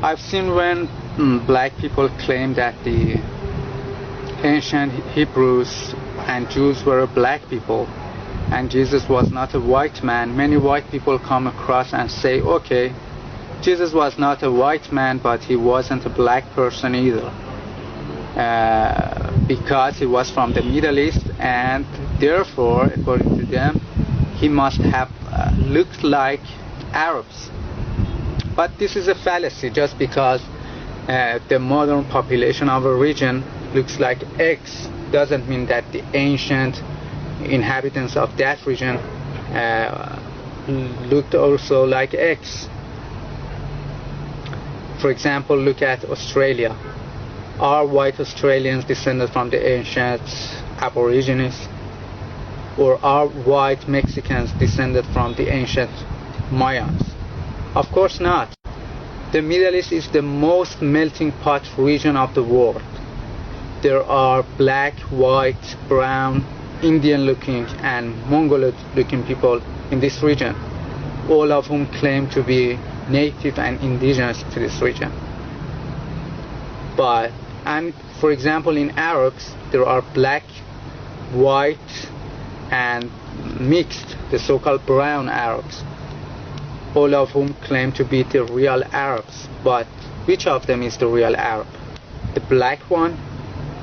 I've seen when black people claim that the ancient Hebrews and Jews were black people and Jesus was not a white man. Many white people come across and say, okay, Jesus was not a white man, but he wasn't a black person either, because he was from the Middle East, and therefore, according to them, he must have looked like Arabs. But this is a fallacy. Just because the modern population of a region looks like X doesn't mean that the ancient inhabitants of that region looked also like X. For example, look at Australia. Are white Australians descended from the ancient Aborigines? Or are white Mexicans descended from the ancient Mayans? Of course not. The Middle East is the most melting pot region of the world. There are black, white, brown, Indian-looking and Mongoloid-looking people in this region, all of whom claim to be native and indigenous to this region. And for example, in Arabs, there are black, white, and mixed, the so-called brown Arabs, all of whom claim to be the real Arabs. But which of them is the real Arab? The black one,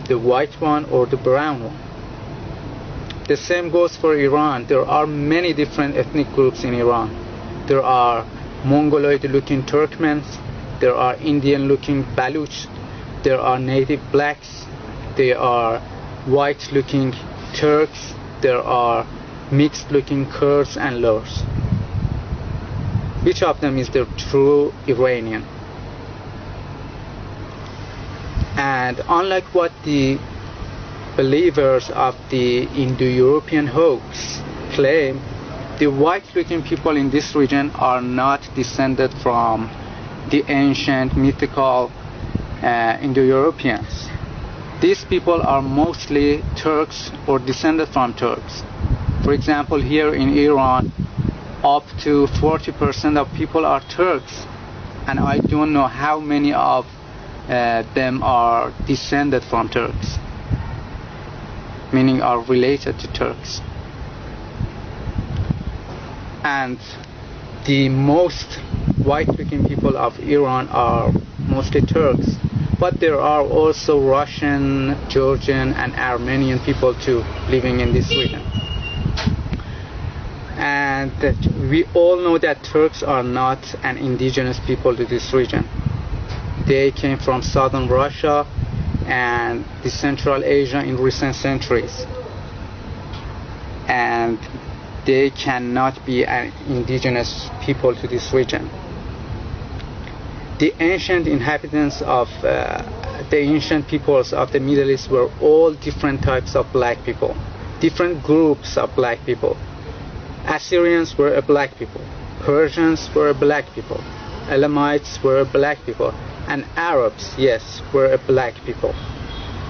the white one, or the brown one? The same goes for Iran. There are many different ethnic groups in Iran. There are Mongoloid-looking Turkmens, there are Indian-looking Baluch, there are native blacks, there are white-looking Turks, there are mixed-looking Kurds and Lurs. Which of them is the true Iranian? And unlike what the believers of the Indo-European hoax claim, the white-looking people in this region are not descended from the ancient mythical Indo-Europeans. These people are mostly Turks or descended from Turks. For example, here in Iran, up to 40% of people are Turks, and I don't know how many of them are descended from Turks, meaning are related to Turks. And the most white-looking people of Iran are mostly Turks, but there are also Russian, Georgian, and Armenian people too living in this region. And we all know that Turks are not an indigenous people to this region. They came from southern Russia and the Central Asia in recent centuries, and they cannot be an indigenous people to this region. The ancient inhabitants of the ancient peoples of the Middle East were all different types of black people, different groups of black people. Assyrians were a black people, Persians were a black people, Elamites were a black people, and Arabs, yes, were a black people.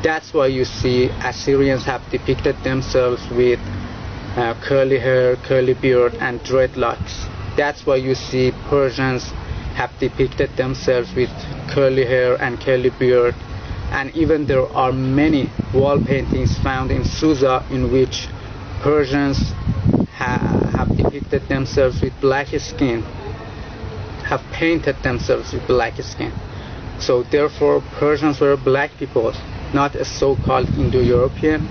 That's why you see Assyrians have depicted themselves with curly hair, curly beard, and dreadlocks. That's why you see Persians have depicted themselves with curly hair and curly beard. And even there are many wall paintings found in Susa in which Persians have depicted themselves with black skin, have painted themselves with black skin. So therefore Persians were black people, not a so-called Indo-European